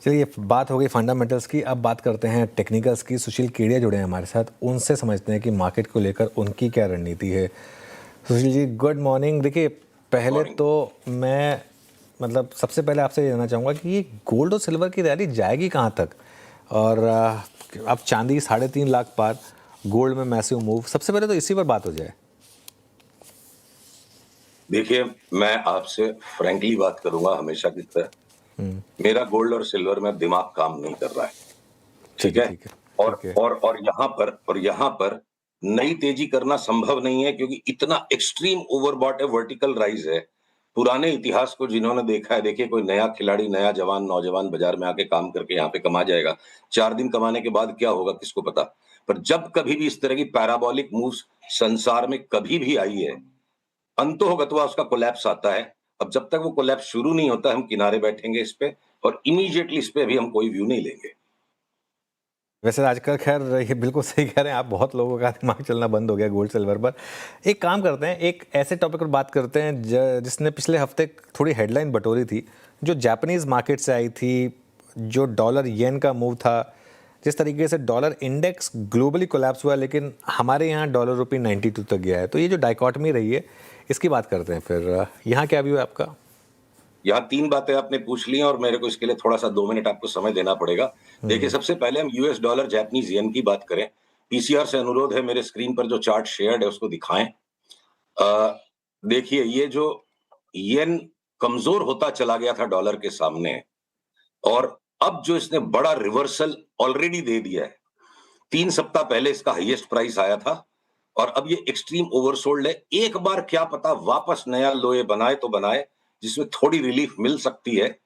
चलिए, बात हो गई फंडामेंटल्स की, अब बात करते हैं टेक्निकल्स की। सुशील केडिया जुड़े हैं हमारे साथ, उनसे समझते हैं कि मार्केट को लेकर उनकी क्या रणनीति है। Sushil ji, good morning. देखिए, पहले तो मैं सबसे पहले आपसे ये जानना चाहूँगा कि ये गोल्ड और सिल्वर की रैली जाएगी कहाँ तक, और अब चांदी 3.5 लाख पार, गोल्ड में मैसिव मूव। सबसे पहले तो इसी पर बात हो जाए। देखिए, मैं आपसे फ्रैंकली बात करूंगा हमेशा की तरह। मेरा गोल्ड और सिल्वर में दिमाग काम नहीं कर रहा है। ठीक है। ठीक है। और ठीक है। और यहाँ पर नई तेजी करना संभव नहीं है, क्योंकि इतना एक्सट्रीम ओवरबॉट है, वर्टिकल राइज है। पुराने इतिहास को जिन्होंने देखा है, देखिए कोई नया खिलाड़ी, नया जवान, नौजवान बाजार में आके काम करके यहाँ पे कमा जाएगा। 4 दिन कमाने के बाद क्या होगा किसको पता। पर जब कभी भी इस तरह की पैराबोलिक मूव्स संसार में कभी भी आई है, अंतोगत्वा उसका कोलैप्स आता है। अब जब तक वो कोलैप्स शुरू नहीं होता, हम किनारे बैठेंगे इस पे, और इमीडिएटली इस पे अभी हम कोई व्यू नहीं लेंगे। वैसे आजकल खैर ये बिल्कुल सही कह रहे हैं आप, बहुत लोगों का दिमाग चलना बंद हो गया गोल्ड सिल्वर पर। एक काम करते हैं, एक ऐसे टॉपिक पर बात करते हैं जिसने पिछले हफ्ते थोड़ी हेडलाइन बटोरी थी, जो जापानीज मार्केट से आई थी, जो डॉलर येन का मूव था। जिस तरीके से डॉलर इंडेक्स ग्लोबली कोलैप्स हुआ, लेकिन हमारे यहाँ डॉलर रुपी 92 तक गया है। तो ये जो डाइकॉटमी रही है, इसकी बात करते हैं फिर। यहाँ क्या व्यू है आपका? यहाँ 3 बातें आपने पूछ ली हैं, और मेरे को इसके लिए थोड़ा सा 2 मिनट आपको समय देना पड़ेगा। देखिए, सबसे पहले हम यूएस डॉलर जापानीज येन की बात करें। पीसीआर से अनुरोध है, मेरे स्क्रीन पर जो चार्ट शेयर्ड है उसको दिखाएं। देखिए, ये जो येन कमजोर होता चला गया था डॉलर के सामने, और अब जो इसने बड़ा रिवर्सल ऑलरेडी दे दिया है। 3 सप्ताह पहले इसका हाईएस्ट प्राइस आया था, और अब ये एक्सट्रीम ओवरसोल्ड है। एक बार क्या पता वापस नया लोए बनाए तो बनाए, जिसमें थोड़ी रिलीफ मिल सकती है।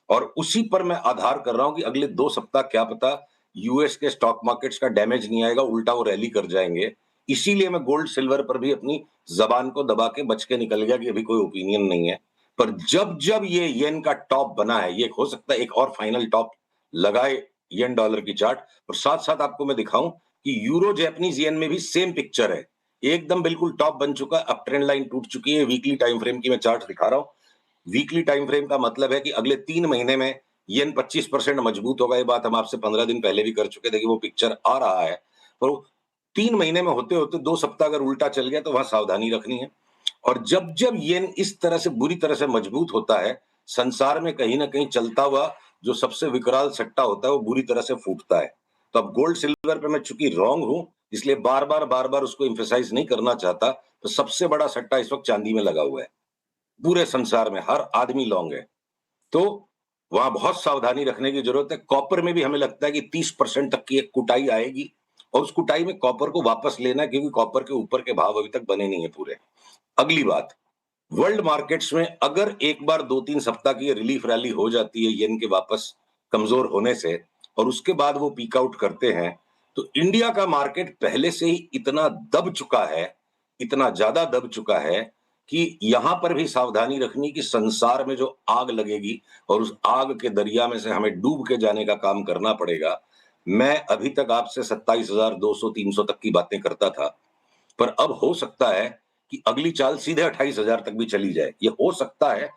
और उसी पर मैं आधार कर रहा हूं कि अगले 2 सप्ताह क्या पता यूएस के स्टॉक मार्केट्स का डैमेज नहीं आएगा, उल्टा वो रैली कर जाएंगे। इसीलिए मैं गोल्ड सिल्वर पर भी अपनी जबान को दबा के बच के निकल गया कि अभी कोई ओपिनियन नहीं है। पर जब जब ये येन का टॉप बना है, ये हो सकता है एक और फाइनल टॉप लगाए येन डॉलर की चार्ट। और साथ साथ आपको मैं दिखाऊं कि यूरो जापानीज येन में भी सेम पिक्चर है, एकदम बिल्कुल टॉप बन चुका है, अब ट्रेंड लाइन टूट चुकी है। वीकली टाइम फ्रेम की मैं चार्ट दिखा रहा हूं। वीकली टाइम फ्रेम का मतलब है कि अगले 3 महीने में येन 25% मजबूत होगा। ये बात हम आपसे 15 दिन पहले भी कर चुके थे कि वो पिक्चर आ रहा है। पर 3 महीने में होते होते 2 सप्ताह अगर उल्टा चल गया तो वहां सावधानी रखनी है। और जब जब येन इस तरह से बुरी तरह से मजबूत होता है, संसार में कहीं ना कहीं चलता हुआ जो सबसे विकराल सट्टा होता है वो बुरी तरह से फूटता है। तो अब गोल्ड सिल्वर पे मैं चूंकि रॉन्ग हूं, इसलिए बार बार उसको एम्फेसाइज नहीं करना चाहता। तो सबसे बड़ा सट्टा इस वक्त चांदी में लगा हुआ है। पूरे संसार में हर आदमी लॉन्ग है। तो वहां बहुत सावधानी रखने की जरूरत है। कॉपर में भी हमें लगता है कि 30% तक की एक कुटाई आएगी, और उस कुटाई में कॉपर को वापस लेना है, क्योंकि कॉपर के ऊपर के भाव अभी तक बने नहीं है पूरे। अगली बात, वर्ल्ड मार्केट्स में अगर एक बार 2-3 सप्ताह की रिलीफ रैली हो जाती है येन के वापस कमजोर होने से, और उसके बाद वो पीक आउट करते हैं, तो इंडिया का मार्केट पहले से ही इतना दब चुका है, इतना ज्यादा दब चुका है कि यहां पर भी सावधानी रखनी कि संसार में जो आग लगेगी और उस आग के दरिया में से हमें डूब के जाने का काम करना पड़ेगा। मैं अभी तक आपसे 27,200-300 तक की बातें करता था, पर अब हो सकता है कि अगली चाल सीधे 28,000 तक भी चली जाए। ये हो सकता है,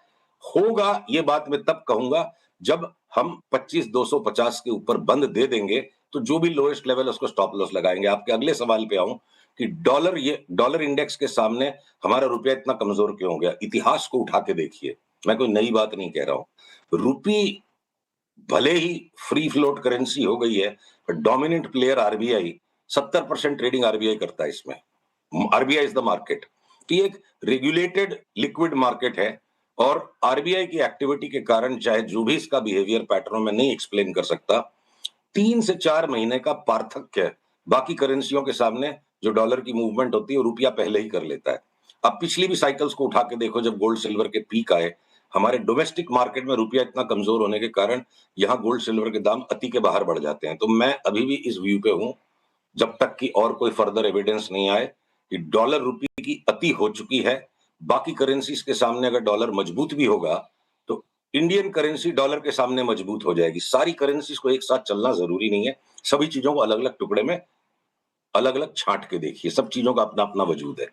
होगा ये बात मैं तब कहूंगा जब हम 25,250 के ऊपर बंद दे देंगे, तो जो भी लोएस्ट लेवल उसको स्टॉप लॉस लगाएंगे। आपके अगले सवाल पे आऊं कि डॉलर इंडेक्स के सामने हमारा रुपया इतना कमजोर क्यों हो गया। इतिहास को उठा के देखिए, मैं कोई नई बात नहीं कह रहा हूं। रुपी भले ही फ्री फ्लोट करेंसी हो गई है, पर dominant player RBI, 70% trading RBI करता है इसमें। RBI is the market. तो ये एक रेगुलेटेड लिक्विड मार्केट है, और आरबीआई की एक्टिविटी के कारण चाहे जो भी इसका बिहेवियर पैटर्न में नहीं एक्सप्लेन कर सकता, 3 से 4 महीने का पार्थक्य बाकी करेंसियों के सामने जो डॉलर की मूवमेंट होती है रुपया पहले ही कर लेता है। अब पिछली भी साइकिल्स को उठा के देखो, जब गोल्ड सिल्वर के पीक आए, हमारे डोमेस्टिक मार्केट में रुपया इतना कमजोर होने के कारण यहाँ गोल्ड सिल्वर के दाम अति के बाहर बढ़ जाते हैं। तो मैं अभी भी इस व्यू पे हूं, जब तक कि और कोई फर्दर एविडेंस नहीं आए कि डॉलर रुपये की अति हो चुकी है। बाकी करेंसीज के सामने अगर डॉलर मजबूत भी होगा, तो इंडियन करेंसी डॉलर के सामने मजबूत हो जाएगी। सारी करेंसीज को एक साथ चलना जरूरी नहीं है, सभी चीजों को अलग अलग टुकड़े में अलग अलग छांट के देखिए, सब चीजों का अपना अपना वजूद है।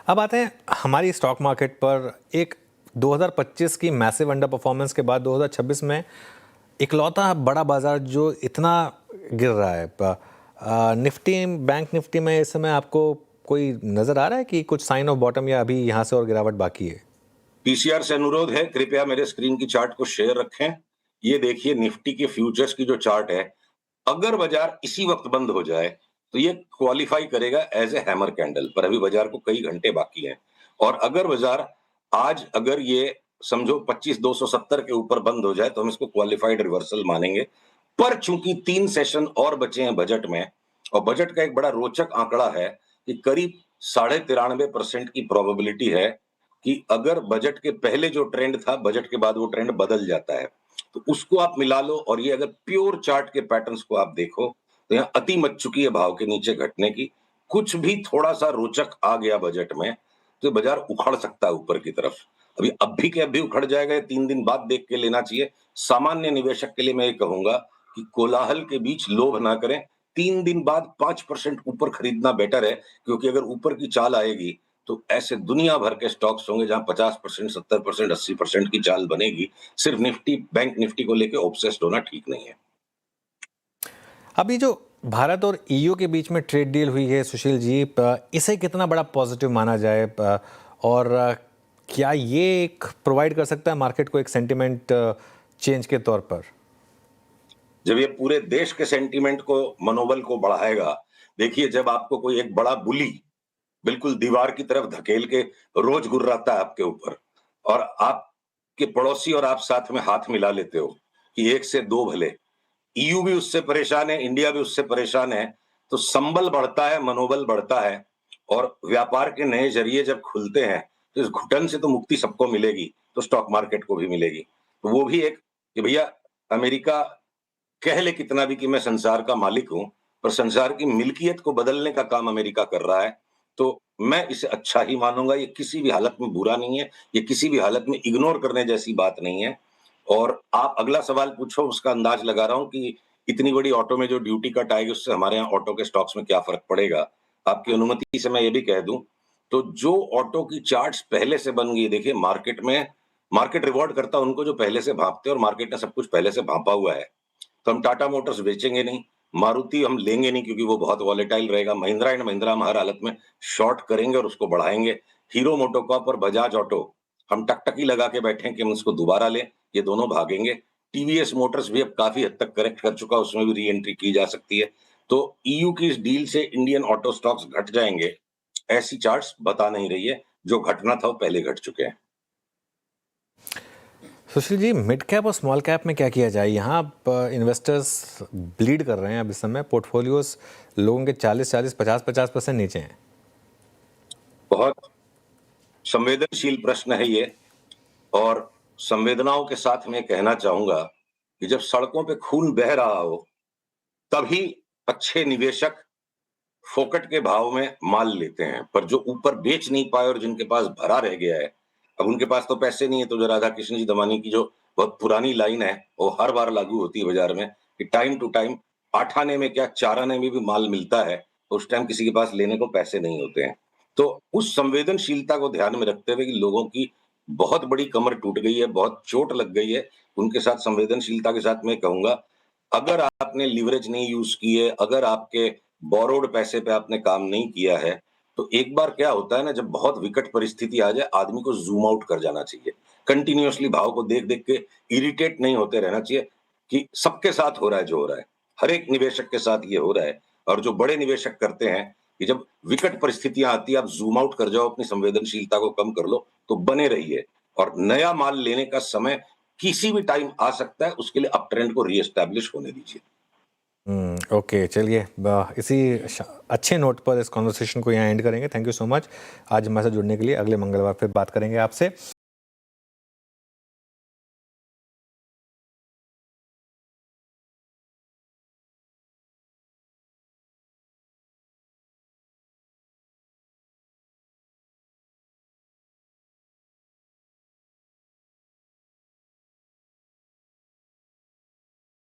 अब आते हैं हमारी स्टॉक मार्केट पर। एक 2025 की मैसिव अंडर परफॉर्मेंस के बाद 2026 में इकलौता बड़ा बाजार जो इतना गिर रहा है, निफ्टी, बैंक निफ्टी में इस समय आपको कोई नजर आ रहा है कि कुछ साइन ऑफ बॉटम या अभी यहाँ से और गिरावट बाकी है? पीसीआर से अनुरोध है, कृपया मेरे स्क्रीन की चार्ट को शेयर रखें। ये देखिए निफ्टी के फ्यूचर्स की जो चार्ट है, अगर बाजार इसी वक्त बंद हो जाए तो ये क्वालिफाई करेगा एज ए हैमर कैंडल, पर अभी बाजार को कई घंटे बाकी हैं। और अगर बाजार आज अगर ये समझो 25,270 के ऊपर बंद हो जाए तो हम इसको क्वालिफाइड रिवर्सल मानेंगे। पर चूंकि 3 सेशन और बचे हैं बजट में, और बजट का एक बड़ा रोचक आंकड़ा है कि करीब 93.5% की प्रोबेबिलिटी है कि अगर बजट के पहले जो ट्रेंड था, बजट के बाद वो ट्रेंड बदल जाता है। तो उसको आप मिला लो, और ये अगर प्योर चार्ट के पैटर्न्स को आप देखो तो यहाँ अति मच चुकी है भाव के नीचे घटने की। कुछ भी थोड़ा सा रोचक आ गया बजट में तो बाजार उखड़ सकता है ऊपर की तरफ। अभी अब भी उखड़ जाएगा, 3 दिन बाद देख के लेना चाहिए। सामान्य निवेशक के लिए मैं ये कहूंगा कि कोलाहल के बीच लोभ ना करें। 3 दिन बाद 5% ऊपर खरीदना बेटर है, क्योंकि अगर ऊपर की चाल आएगी तो ऐसे दुनिया भर के स्टॉक्स होंगे जहां 50%, 70%, 80% की चाल बनेगी। सिर्फ निफ्टी, बैंक निफ्टी को लेकर ऑब्सेस्ड होना ठीक नहीं है। अभी जो भारत और ईयू के बीच में ट्रेड डील हुई है सुशील जी, इसे कितना बड़ा पॉजिटिव माना जाए, और क्या ये एक प्रोवाइड कर सकता है मार्केट को एक सेंटिमेंट चेंज के तौर पर? जब ये पूरे देश के सेंटीमेंट को, मनोबल को बढ़ाएगा। देखिए, जब आपको कोई एक बड़ा बुली बिल्कुल दीवार की तरफ धकेल के रोज गुर्राता है आपके ऊपर, और आपके पड़ोसी और आप साथ में हाथ मिला लेते हो कि एक से दो भले, ईयू भी उससे परेशान है, इंडिया भी उससे परेशान है, तो संबल बढ़ता है, मनोबल बढ़ता है, और व्यापार के नए जरिए जब खुलते हैं तो इस घुटन से तो मुक्ति सबको मिलेगी, तो स्टॉक मार्केट को भी मिलेगी। तो वो भी एक कि भैया, अमेरिका कह ले कितना भी कि मैं संसार का मालिक हूं, पर संसार की मिल्कियत को बदलने का काम अमेरिका कर रहा है। तो मैं इसे अच्छा ही मानूंगा। ये किसी भी हालत में बुरा नहीं है, ये किसी भी हालत में इग्नोर करने जैसी बात नहीं है। और आप अगला सवाल पूछो, उसका अंदाज लगा रहा हूं कि इतनी बड़ी ऑटो में जो ड्यूटी कट आएगी उससे हमारे यहाँ ऑटो के स्टॉक्स में क्या फर्क पड़ेगा। आपकी अनुमति से मैं ये भी कह दूं, तो जो ऑटो की चार्ट्स पहले से बन गई, देखिए मार्केट रिवॉर्ड करता है उनको जो पहले से भांपते हैं, और मार्केट ने सब कुछ पहले से भांपा हुआ है। तो हम टाटा मोटर्स बेचेंगे नहीं, मारुति हम लेंगे नहीं क्योंकि वो बहुत वॉलेटाइल रहेगा, महिंद्रा एंड महिंद्रा हम हर हालत में शॉर्ट करेंगे और उसको बढ़ाएंगे। हीरो मोटोकॉर्प और बजाज ऑटो हम टकटकी लगा के बैठे हैं कि हम उसको दोबारा लें, ये दोनों भागेंगे। टीवीएस मोटर्स भी अब काफी हद तक करेक्ट कर चुका, उसमें भी री एंट्री की जा सकती है। तो ईयू की इस डील से इंडियन ऑटो स्टॉक्स घट जाएंगे, ऐसी चार्ट्स बता नहीं रही है। जो घटना था वो पहले घट चुके हैं। सुशील जी, मिड कैप और स्मॉल कैप में क्या किया जाए? यहाँ इन्वेस्टर्स ब्लीड कर रहे हैं अब इस समय, पोर्टफोलियोज लोगों के 40-40, 50-50% नीचे हैं। बहुत संवेदनशील प्रश्न है ये, और संवेदनाओं के साथ मैं कहना चाहूंगा कि जब सड़कों पे खून बह रहा हो, तभी अच्छे निवेशक फोकट के भाव में माल लेते हैं। पर जो ऊपर बेच नहीं पाए और जिनके पास भरा रह गया है, अब उनके पास तो पैसे नहीं है। तो जो राधा कृष्ण जी दमानी की जो बहुत पुरानी लाइन है, वो हर बार लागू होती है बाजार में कि टाइम टू टाइम 8 आने में क्या 4 आने में भी माल मिलता है, तो उस टाइम किसी के पास लेने को पैसे नहीं होते हैं। तो उस संवेदनशीलता को ध्यान में रखते हुए कि लोगों की बहुत बड़ी कमर टूट गई है, बहुत चोट लग गई है, उनके साथ संवेदनशीलता के साथ मैं कहूंगा, अगर आपने लीवरेज नहीं यूज की है, अगर आपके बोरोड पैसे पे आपने काम नहीं किया है, तो एक बार क्या होता है ना, जब बहुत विकट परिस्थिति आ जाए, आदमी को जूम आउट कर जाना चाहिए। कंटिन्यूअसली भाव को देख देख के इरिटेट नहीं होते रहना चाहिए कि सबके साथ हो रहा है जो हो रहा है, हर एक निवेशक के साथ ये हो रहा है। और जो बड़े निवेशक करते हैं कि जब विकट परिस्थितियां आती है, आप जूम आउट कर जाओ, अपनी संवेदनशीलता को कम कर लो, तो बने रहिए। और नया माल लेने का समय किसी भी टाइम आ सकता है, उसके लिए अप ट्रेंड को रीएस्टैब्लिश होने दीजिए। ओके, चलिए इसी अच्छे नोट पर इस कॉन्वर्सेशन को यहाँ एंड करेंगे। थैंक यू सो मच आज हमारे साथ जुड़ने के लिए। अगले मंगलवार फिर बात करेंगे आपसे।